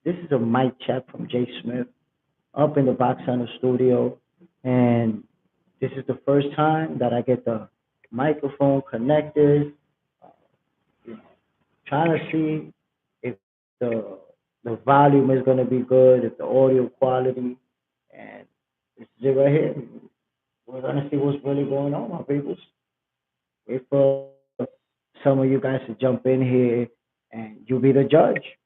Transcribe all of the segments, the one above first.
This is a mic check from Jay Smith up in the Box Center studio, and this is the first time that I get the microphone connected. Uh, you know, trying to see if the the volume is gonna be good, if the audio quality, and this is it right here. We're gonna see what's really going on, my peoples. Wait for some of you guys to jump in here, and you be the judge.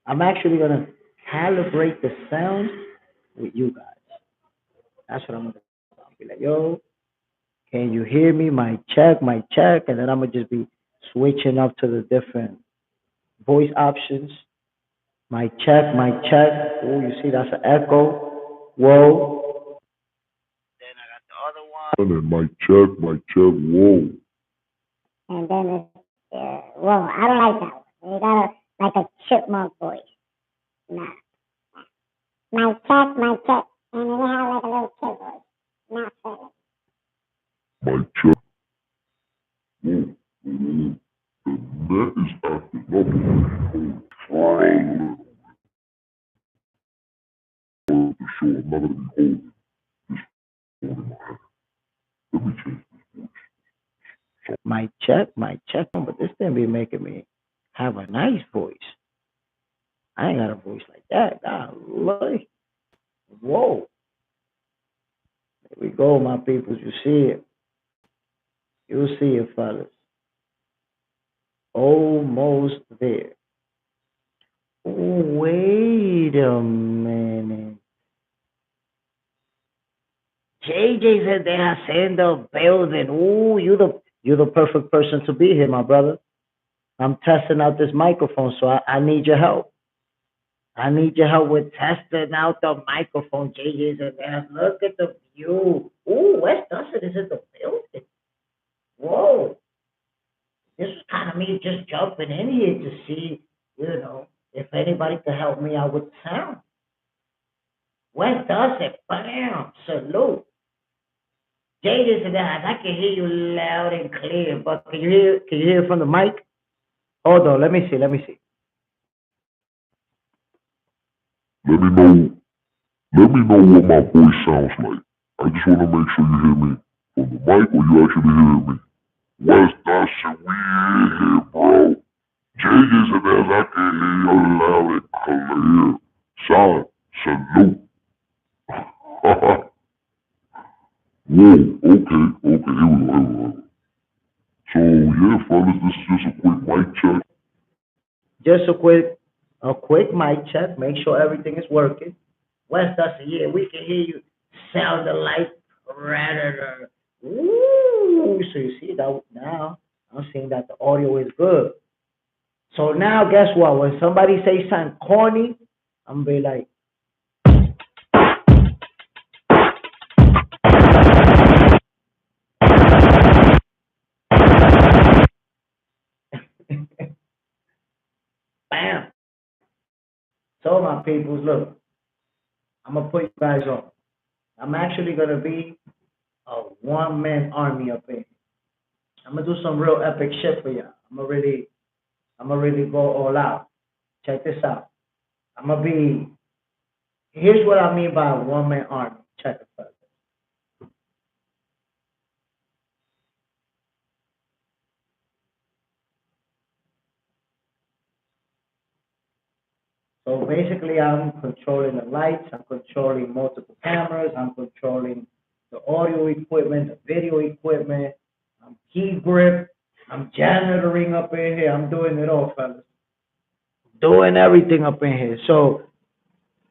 I'm actually gonna calibrate the sound with you guys. That's what I'm gonna do. I'll be like, yo, can you hear me? My check, and then I'm gonna just be switching up to the different voice options. My check. Oh, you see that's an echo. Whoa. Then I got the other one. And mic check, whoa. And then it's, well, I don't like that one. You gotta like a chipmunk voice. Nah. My check, and then you have like a little kid voice. Not fair. Mic check, whoa. Whoa. The net is acting up. Fine. The show, I'm not gonna be holding this phone in my hand. Let me change this voice. My check. But this thing be making me have a nice voice. I ain't got a voice like that. Golly. Whoa. There we go, my peoples. You see it. You see it, fellas. Almost there. Oh, wait a minute. JJ's in there saying the building. Ooh, you the perfect person to be here, my brother. I'm testing out this microphone, so I need your help. I need your help with testing out the microphone. JJ's in there. Look at the view. Ooh, West Dustin is in the building. Whoa. This was kind of me just jumping in here to see, if anybody could help me out with sound. West Dustin, bam, salute. JJ's in there. I can hear you loud and clear, but can you hear from the mic? Hold on, let me see. Let me know. Let me know what my voice sounds like. I just want to make sure you hear me from the mic or you actually hear me. What's that shit? We in here, bro. JJ's in there. I can hear you loud and clear. Solid. Salute. Whoa. Okay. Okay. Here we go. So yeah, fellas, this is just a quick mic check. Just a quick mic check. Make sure everything is working. West Dustin, yeah, we can hear you. Sound like predator. Ooh, so you see that now? I'm seeing that the audio is good. So now, guess what? When somebody say something corny, I'm gonna be like, bam. So my peoples, look, I'm gonna put you guys on. I'm actually gonna be a one-man army up in. I'm gonna do some real epic shit for y'all. I'm gonna really go all out. Check this out. I'm gonna be. Here's what I mean by a one-man army. Check it out. So basically, I'm controlling the lights. I'm controlling multiple cameras. I'm controlling the audio equipment, the video equipment. I'm key grip. I'm janitoring up in here. I'm doing it all, fellas. Doing everything up in here. So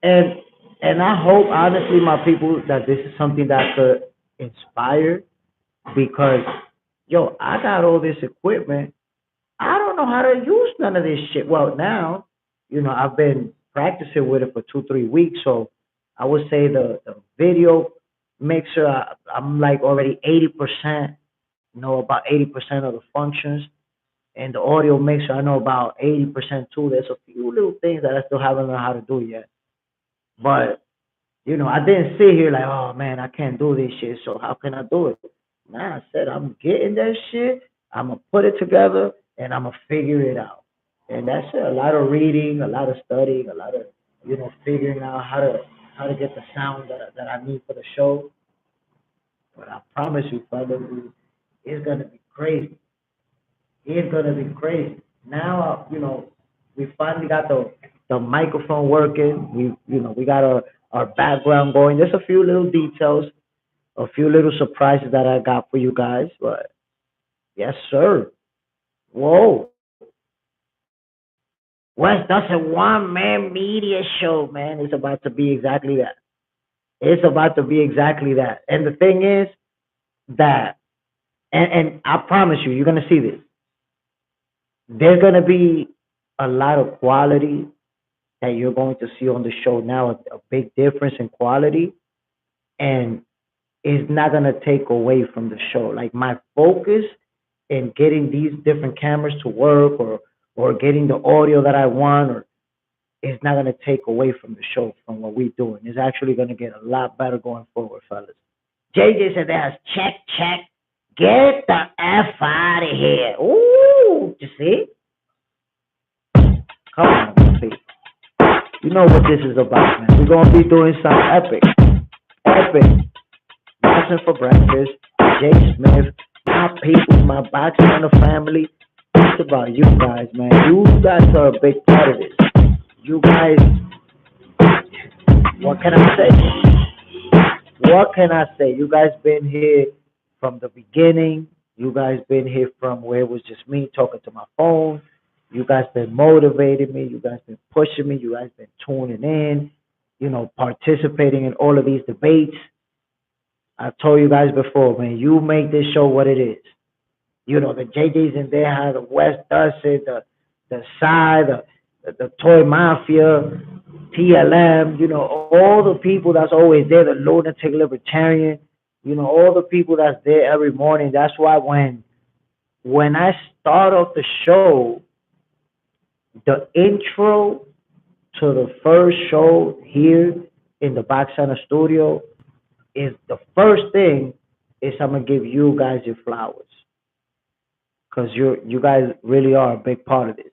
and and I hope honestly, my people, that this is something that could inspire because yo, I got all this equipment. I don't know how to use none of this shit. Well, now, I've been practicing with it for 2, 3 weeks, so I would say the video mixer, I'm like already 80%, know about 80% of the functions, and the audio mixer, I know about 80% too. There's a few little things that I still haven't learned how to do yet, but I didn't sit here like, oh man, I can't do this shit, so how can I do it? Nah, I said I'm getting that shit. I'm gonna put it together and I'm gonna figure it out. And that's it. A lot of reading, a lot of studying, a lot of, figuring out how to get the sound that I need for the show. But I promise you, brother, it's gonna be crazy. It's gonna be crazy. Now, we finally got the microphone working. We got our background going. There's a few little details, a few little surprises that I got for you guys. But yes, sir. Whoa. Wes, that's a one-man media show, man. It's about to be exactly that. It's about to be exactly that. And the thing is that, and I promise you, you're gonna see this. There's gonna be a lot of quality that you're going to see on the show now. A big difference in quality, and it's not gonna take away from the show. Like my focus in getting these different cameras to work, or getting the audio that I want, or it's not going to take away from the show, from what we're doing. It's actually going to get a lot better going forward, fellas. JJ said that's check, check. Get the F out of here. Ooh, you see? Come on, please. You know what this is about, man. We're going to be doing some epic. Epic. Boxing for breakfast. Jay Smith. My people, my boxing and the family. It's about you guys, man. You guys are a big part of this. You guys, what can I say? What can I say? You guys been here from the beginning. You guys been here from where it was just me talking to my phone. You guys been motivating me. You guys been pushing me. You guys been tuning in, participating in all of these debates. I told you guys before, man, you make this show what it is. The JJs in there, how the West does it, the side, the Toy Mafia, TLM, all the people that's always there, the lunatic libertarian, all the people that's there every morning. That's why when I start off the show, the intro to the first show here in the Box Center studio is the first thing is I'm gonna give you guys your flowers, because you guys really are a big part of this.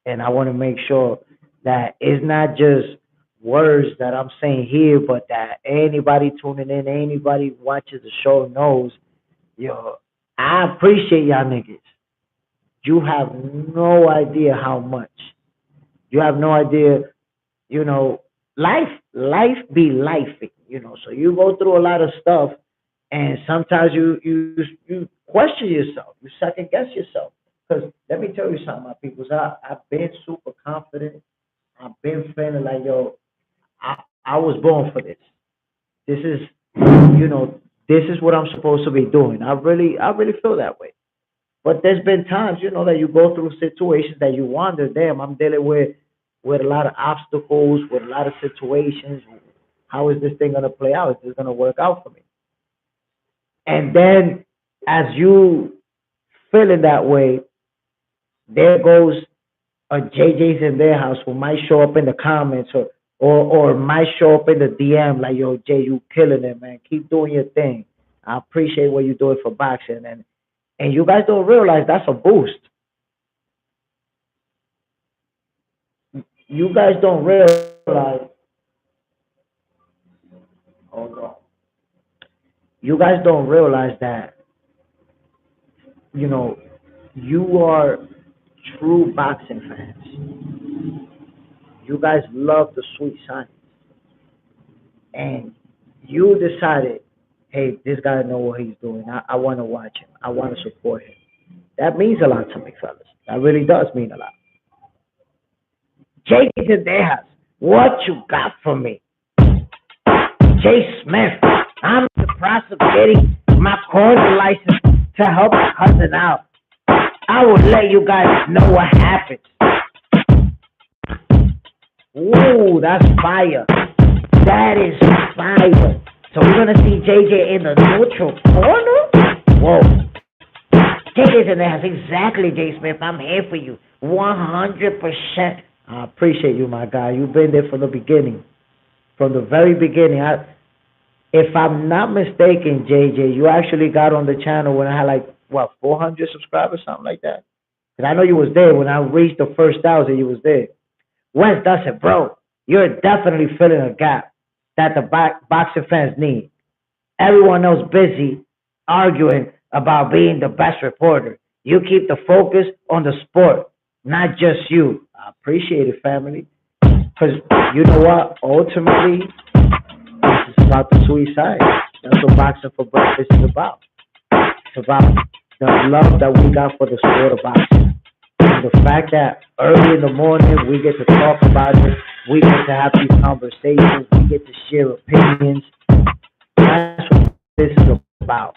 And I want to make sure that it's not just words that I'm saying here, but that anybody tuning in, anybody watches the show knows, I appreciate y'all niggas. You have no idea how much. You have no idea, life be lifing, so you go through a lot of stuff, and sometimes you question yourself, you second guess yourself. Because let me tell you something, my peoples. I've been super confident. I've been feeling like, I was born for this. This is, this is what I'm supposed to be doing. I really feel that way. But there's been times, that you go through situations that you wonder, damn, I'm dealing with a lot of obstacles, with a lot of situations. How is this thing gonna play out? Is this gonna work out for me? And then, as you feeling that way, there goes a JJ's in their house who might show up in the comments, or might show up in the DM like, yo, Jay, you killing it, man. Keep doing your thing. I appreciate what you're doing for boxing. And you guys don't realize that's a boost. You guys don't realize, hold on. You guys don't realize that, you are true boxing fans. You guys love the sweet science. And you decided, hey, this guy know what he's doing. I want to watch him. I want to support him. That means a lot to me, fellas. That really does mean a lot. Jake is in their house. What you got for me? Jay Smith, I'm in the process of getting my corner license to help my cousin out. I will let you guys know what happens. Ooh, that's fire. That is fire. So we're going to see JJ in the neutral corner? Whoa. JJ's in there. That's exactly, Jay Smith. I'm here for you. 100%. I appreciate you, my guy. You've been there from the beginning. From the very beginning. If I'm not mistaken, JJ, you actually got on the channel when I had 400 subscribers, something like that? Because I know you was there when I reached the first 1,000. You was there. Wes does it, bro. You're definitely filling a gap that the boxing fans need. Everyone else busy arguing about being the best reporter. You keep the focus on the sport, not just you. I appreciate it, family. Because you know what? Ultimately, it's about the suicide. That's what Boxing for Breakfast is about. It's about the love that we got for the sport of boxing. And the fact that early in the morning we get to talk about it, we get to have these conversations, we get to share opinions. That's what this is about.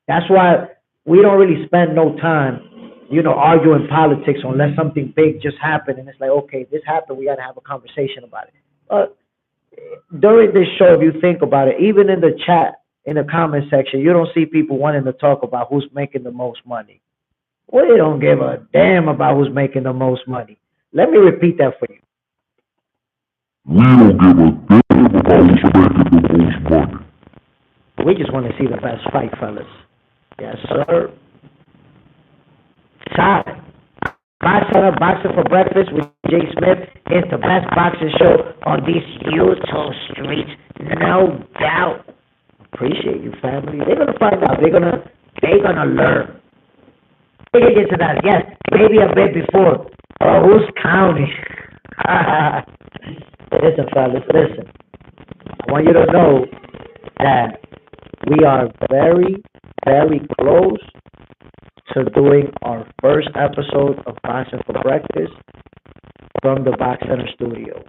That's why we don't really spend no time, arguing politics unless something big just happened and it's like, okay, this happened, we got to have a conversation about it. But during this show, if you think about it, even in the chat, in the comment section, you don't see people wanting to talk about who's making the most money. We don't give a damn about who's making the most money. Let me repeat that for you. We don't give a damn about who's making the most money. We just want to see the best fight, fellas. Yes, sir. Solid. Boxing for Breakfast with Jay Smith is the best boxing show on these YouTube streets, no doubt. Appreciate you, family. They're gonna find out. They're gonna learn. They get to that. Yes, maybe a bit before. Oh, who's counting? Listen, fellas, listen. I want you to know that we are very, very close to doing our first episode of Boxing for Breakfast from the Box Center studio.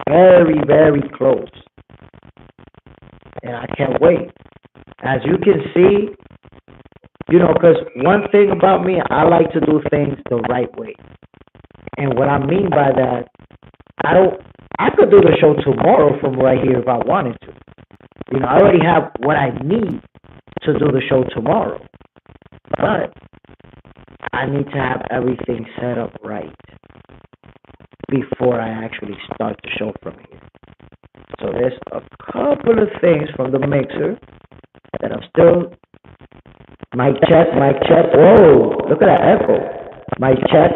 Very, very close. And I can't wait. As you can see, because one thing about me, I like to do things the right way. And what I mean by that, I could do the show tomorrow from right here if I wanted to. I already have what I need to do the show tomorrow. But I need to have everything set up right before I actually start the show from here. So there's a couple of things from the mixer that I'm still... Mic check. Whoa, look at that echo. Mic check.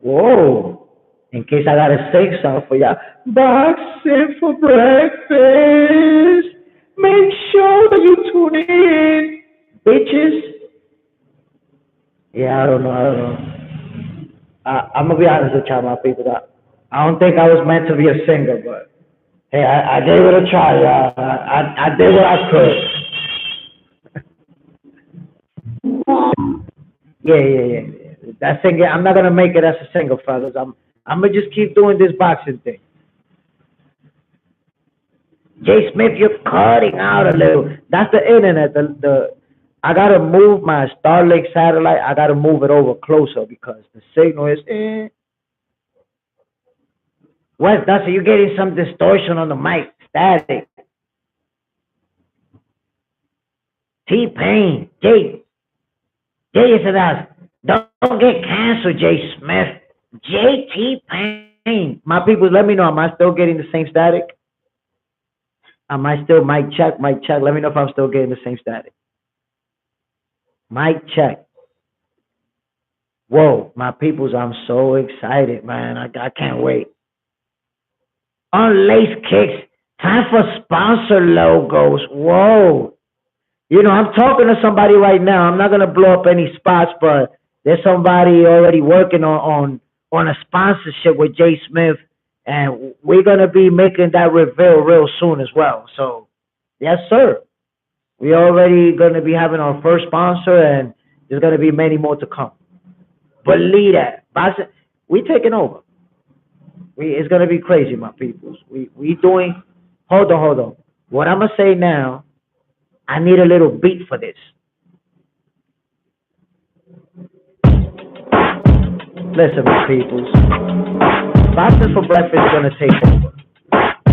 Whoa. In case I gotta sing something for y'all. Boxing for Breakfast. Make sure that you tune in, bitches. Yeah, I don't know. I'm gonna be honest with y'all, my people. I don't think I was meant to be a singer, but hey, I gave it a try, y'all. I did what I could. Yeah. That singer, I'm not gonna make it as a singer, fellas. I'm gonna just keep doing this boxing thing. Jay Smith, you're cutting out a little. That's the internet. I gotta move my Starlink satellite. I gotta move it over closer because the signal is. Wes, that's you're getting some distortion on the mic. Static. T-Pain. Jay said us. Don't get canceled, Jay Smith. T-Pain. My people, let me know. Am I still getting the same static? Am I still mic check? Let me know if I'm still getting the same static. Mic check. Whoa, my peoples, I'm so excited, man. I can't wait. On Lace Kicks, time for sponsor logos. Whoa. I'm talking to somebody right now. I'm not going to blow up any spots, but there's somebody already working on a sponsorship with Jay Smith. And we're going to be making that reveal real soon as well. So, yes, sir. We're already going to be having our first sponsor, and there's going to be many more to come. Believe that. We're taking over. It's going to be crazy, my peoples. We doing... Hold on. What I'm going to say now, I need a little beat for this. Listen, my peoples. Boxing for Breakfast is going to take over.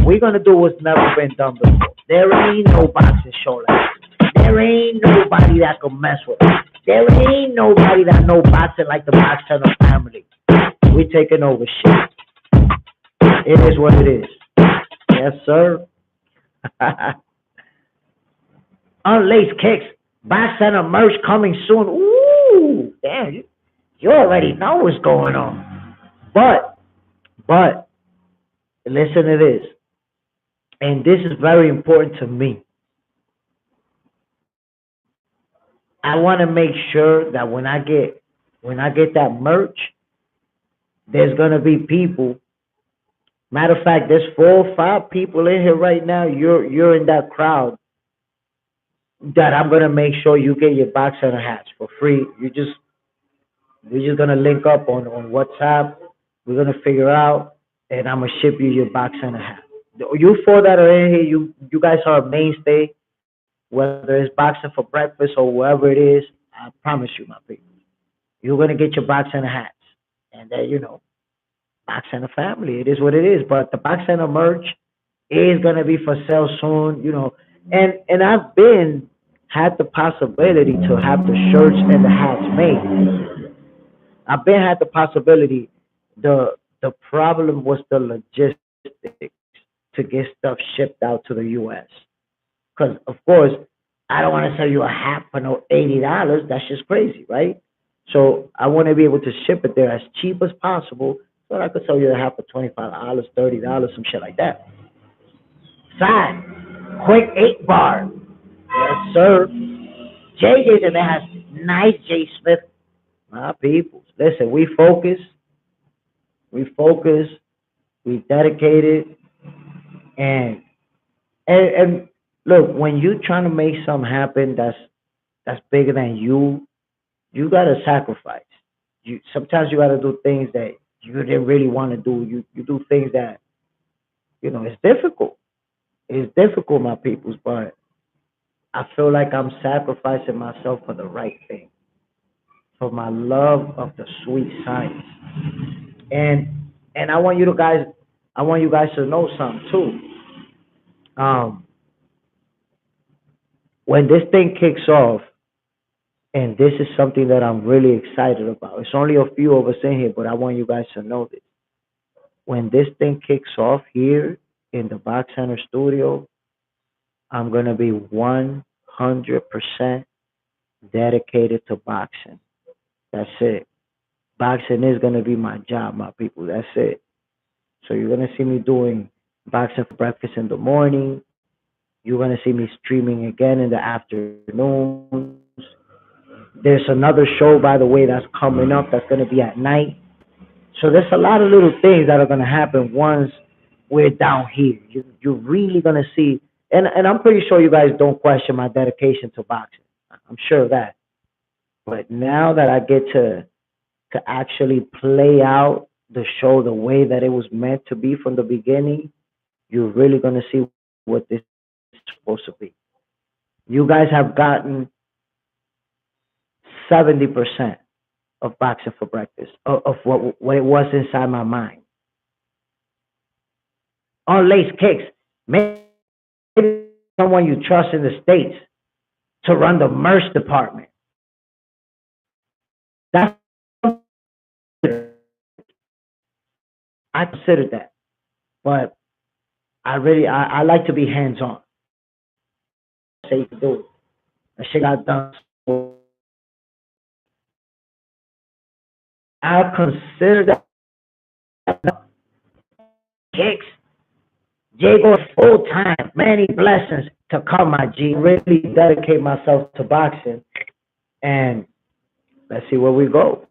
We're going to do what's never been done before. There ain't no boxing show like this. There ain't nobody that can mess with us. There ain't nobody that know boxing like the Box Center family. We're taking over shit. It is what it is. Yes, sir. On Lace Kicks, Box Center merch coming soon. Ooh, damn, you already know what's going on. But, listen to this, and this is very important to me. I want to make sure that when I get that merch, there's gonna be people. Matter of fact, there's 4 or 5 people in here right now. You're in that crowd that I'm gonna make sure you get your Box Center hats for free. We're just gonna link up on WhatsApp. We're gonna figure out, and I'm gonna ship you your Box Center hat. You 4 that are in here, you guys are a mainstay. Whether it's boxing for breakfast or wherever it is, I promise you, my people, you're gonna get your Box Center hats, and then Box Center family. It is what it is. But the Box Center merch is gonna be for sale soon. And I've had the possibility to have the shirts and the hats made. I've had the possibility. The problem was the logistics to get stuff shipped out to the U.S. Because of course I don't want to sell you a hat for no $80. That's just crazy, right? So I want to be able to ship it there as cheap as possible, so that I could sell you a hat for $25, $30, some shit like that. Side, quick 8 bar. Yes, sir. JJ's in there has nice J Smith. My people, listen, we focus, we dedicated, and and look, when you're trying to make something happen that's bigger than you gotta sacrifice. Sometimes you gotta do things that you didn't really want to do. You do things that it's difficult. It's difficult, my peoples, but I feel like I'm sacrificing myself for the right thing, for my love of the sweet science. And I want you guys to know something too. When this thing kicks off, and this is something that I'm really excited about. It's only a few of us in here, but I want you guys to know this. When this thing kicks off here in the Box Center studio, I'm gonna be 100% dedicated to boxing. That's it. Boxing is gonna be my job, my people. That's it. So you're gonna see me doing boxing for breakfast in the morning. You're gonna see me streaming again in the afternoons. There's another show, by the way, that's coming up that's gonna be at night. So there's a lot of little things that are gonna happen once we're down here. You're really gonna see, and I'm pretty sure you guys don't question my dedication to boxing. I'm sure of that. But now that I get to actually play out the show the way that it was meant to be from the beginning, you're really gonna see what this is supposed to be. You guys have gotten 70% of boxing for breakfast, of what it was inside my mind. On lace kicks, maybe someone you trust in the States to run the merch department. That's I consider that. But I like to be hands on. Say you can do it. That shit got done. I consider that kicks. Jay goes full time. Many blessings to come, my G. Really dedicate myself to boxing, and let's see where we go.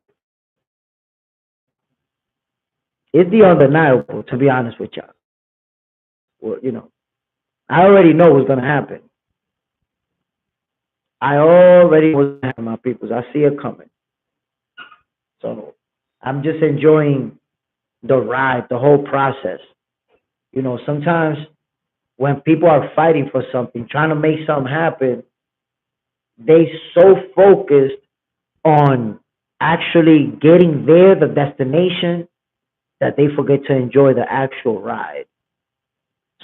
It's the undeniable, to be honest with y'all. Well, I already know what's gonna happen. I already know what's gonna happen, my peoples. I see it coming. So I'm just enjoying the ride, the whole process. Sometimes when people are fighting for something, trying to make something happen, they so focused on actually getting there, the destination, that they forget to enjoy the actual ride.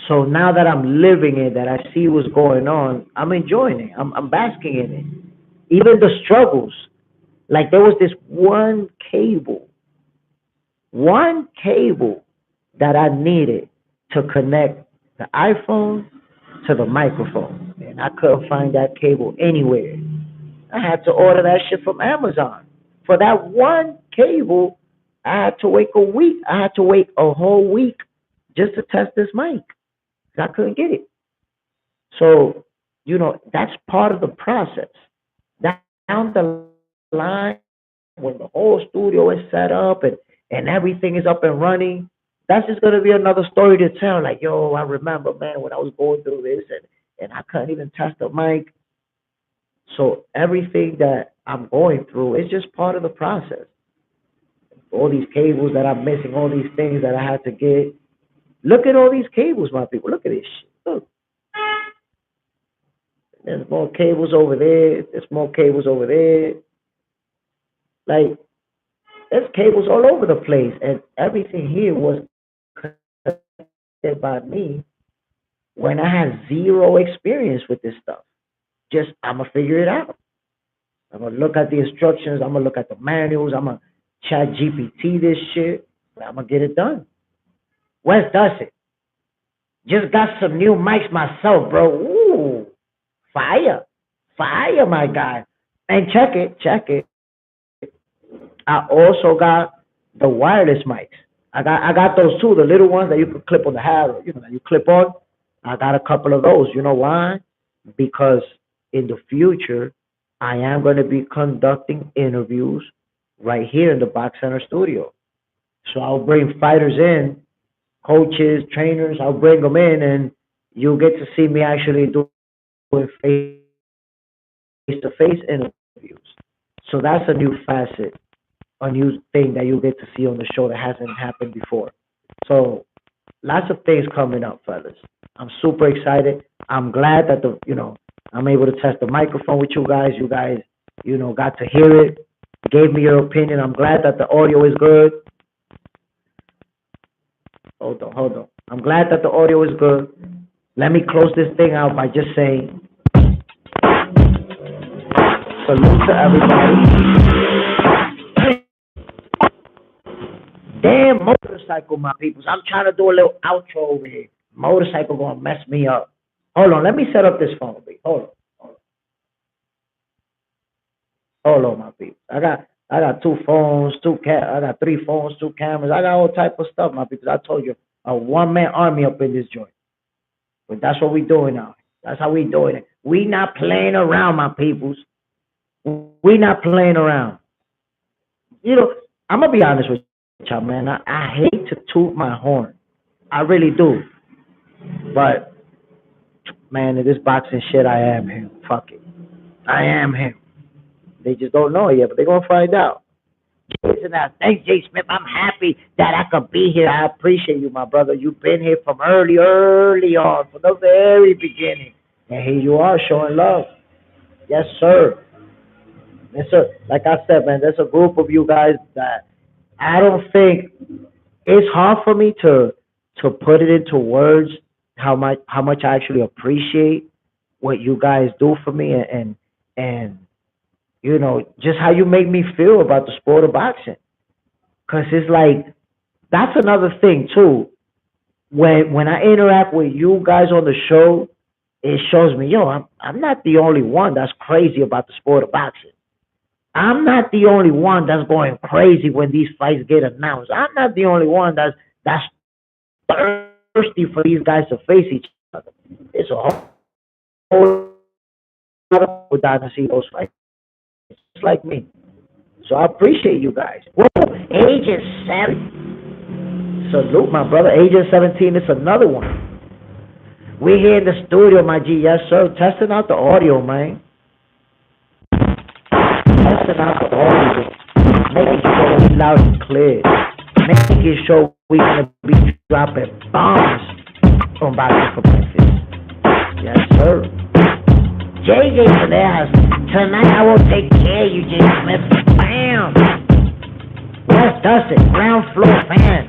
So now that I'm living it, that I see what's going on, I'm enjoying it. I'm basking in it. Even the struggles. Like there was this one cable that I needed to connect the iPhone to the microphone. And I couldn't find that cable anywhere. I had to order that shit from Amazon. For that one cable, I had to wait a week. I had to wait a whole week just to test this mic. I couldn't get it. So, that's part of the process. Down the line, when the whole studio is set up and everything is up and running, that's just gonna be another story to tell. Like, yo, I remember, man, when I was going through this and I couldn't even test the mic. So everything that I'm going through is just part of the process. All these cables that I'm missing, all these things that I had to get. Look at all these cables, my people. Look at this shit. Look. There's more cables over there. There's more cables over there. Like, there's cables all over the place. And everything here was connected by me when I had zero experience with this stuff. Just, I'm going to figure it out. I'm going to look at the instructions. I'm going to look at the manuals. I'm going to chat GPT this shit. I'm going to get it done. Wes does it. Just got some new mics myself, bro. Ooh, fire. Fire, my guy. And check it. I also got the wireless mics. I got those too, the little ones that you can clip on the hat, or, that you clip on. I got a couple of those. You know why? Because in the future, I am going to be conducting interviews right here in the Box Center studio. So I'll bring fighters in, coaches, trainers, I'll bring them in, and you'll get to see me actually doing face-to-face interviews. So that's a new facet, a new thing that you'll get to see on the show that hasn't happened before. So lots of things coming up, fellas. I'm super excited. I'm glad that I'm able to test the microphone with you guys. You guys, got to hear it, gave me your opinion. I'm glad that the audio is good. Hold on. I'm glad that the audio is good. Let me close this thing out by just saying, salute to everybody. Damn motorcycle, my peoples. I'm trying to do a little outro over here. Motorcycle gonna mess me up. Hold on, let me set up this phone, babe. Hold on, my people. I got two phones, I got three phones, two cameras. I got all type of stuff, my people. I told you, a one-man army up in this joint. But that's what we doing now. That's how we doing it. We not playing around, my peoples. We not playing around. I'm gonna be honest with y'all, man. I hate to toot my horn. I really do. But man, in this boxing shit, I am him. Fuck it. I am him. They just don't know it yet, but they're going to find out. Thanks, Jay Smith. I'm happy that I could be here. I appreciate you, my brother. You've been here from early on, from the very beginning. And here you are showing love. Yes, sir. Yes, sir. Like I said, man, there's a group of you guys that I don't think it's hard for me to put it into words how much I actually appreciate what you guys do for me and just how you make me feel about the sport of boxing. Cause it's like, that's another thing too. When I interact with you guys on the show, it shows me, I'm not the only one that's crazy about the sport of boxing. I'm not the only one that's going crazy when these fights get announced. I'm not the only one that's thirsty for these guys to face each other. It's a whole lot of people down to see those fights. Just like me. So I appreciate you guys. Whoa, Agent 7. Salute, my brother. Agent 17 is another one. We're here in the studio, my G. Yes, sir. Testing out the audio, man. Testing out the audio. Making sure it's loud and clear. Making sure we're going to be dropping bombs on Boxing for Breakfast. Yes, sir. JJ Finesse. Tonight I will take care of you, J. Smith. Bam! Wes Dustin, ground floor fan.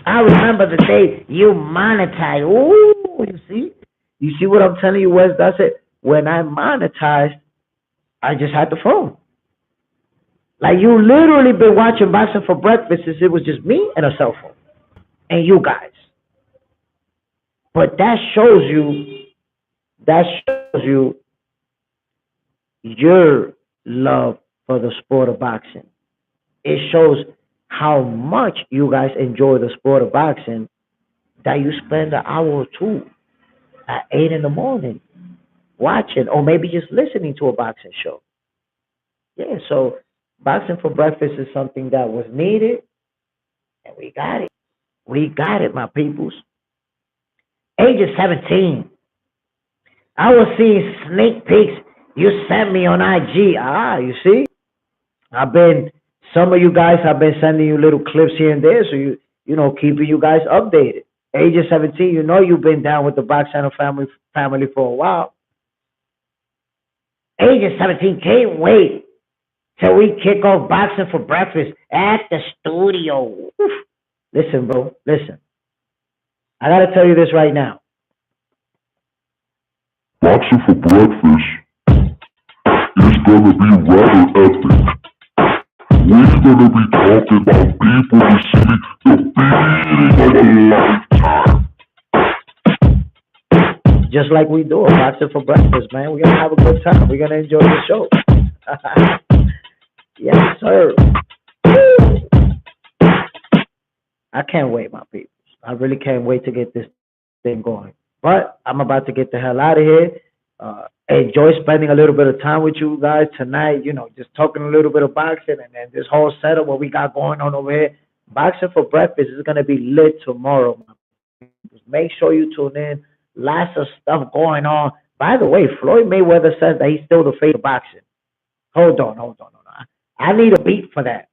I remember the day you monetized. Ooh, you see? You see what I'm telling you, Wes Dustin? When I monetized, I just had the phone. Like, you literally been watching Boxing for Breakfast since it was just me and a cell phone. And you guys. But that shows you you're love for the sport of boxing. It shows how much you guys enjoy the sport of boxing that you spend an hour or two at 8 in the morning watching or maybe just listening to a boxing show. Yeah, so boxing for breakfast is something that was needed and we got it. We got it, my peoples. Age of 17. I was seeing sneak peeks you sent me on IG. Ah, you see? Some of you guys have been sending you little clips here and there, so keeping you guys updated. Age of 17, you've been down with the Box Channel family for a while. Age of 17, can't wait till we kick off boxing for breakfast at the studio. Oof. Listen, bro, listen. I gotta tell you this right now. Boxing for breakfast is gonna be rather epic. We're gonna be talking about people receiving the beating of a lifetime. Just like we do a boxing for breakfast, man. We're gonna have a good time. We're gonna enjoy the show. Yes, sir. I can't wait, my people. I really can't wait to get this thing going. But I'm about to get the hell out of here. Enjoy spending a little bit of time with you guys tonight, just talking a little bit of boxing and then this whole setup, what we got going on over here. Boxing for breakfast is going to be lit tomorrow. Make sure you tune in. Lots of stuff going on. By the way, Floyd Mayweather says that he's still the face of boxing. Hold on. I need a beat for that.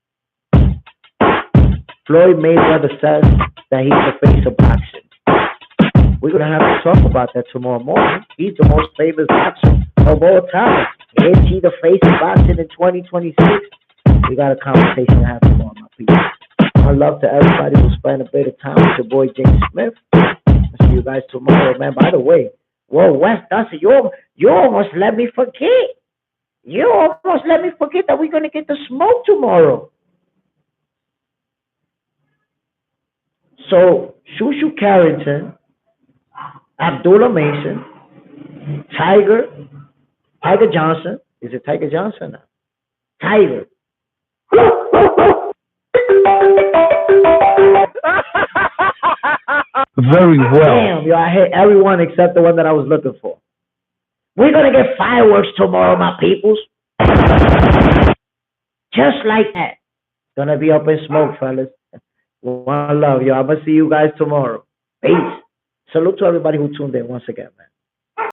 Floyd Mayweather says that he's the face of boxing. We're going to have to talk about that tomorrow morning. He's the most famous boxer of all time. Is he the face of boxing in 2026? We got a conversation to have tomorrow, my people. My love to everybody who spent a bit of time with your boy James Smith. I'll see you guys tomorrow, man. By the way, Wes Dustin, you almost let me forget. You almost let me forget that we're going to get the smoke tomorrow. So, Shushu Carrington, Abdullah Mason, Tiger Johnson. Is it Tiger Johnson? Tiger. Very well. Damn, yo, I hit everyone except the one that I was looking for. We're going to get fireworks tomorrow, my peoples. Just like that. It's going to be up in smoke, fellas. One love, yo. I'm going to see you guys tomorrow. Peace. Salute to everybody who tuned in once again, man.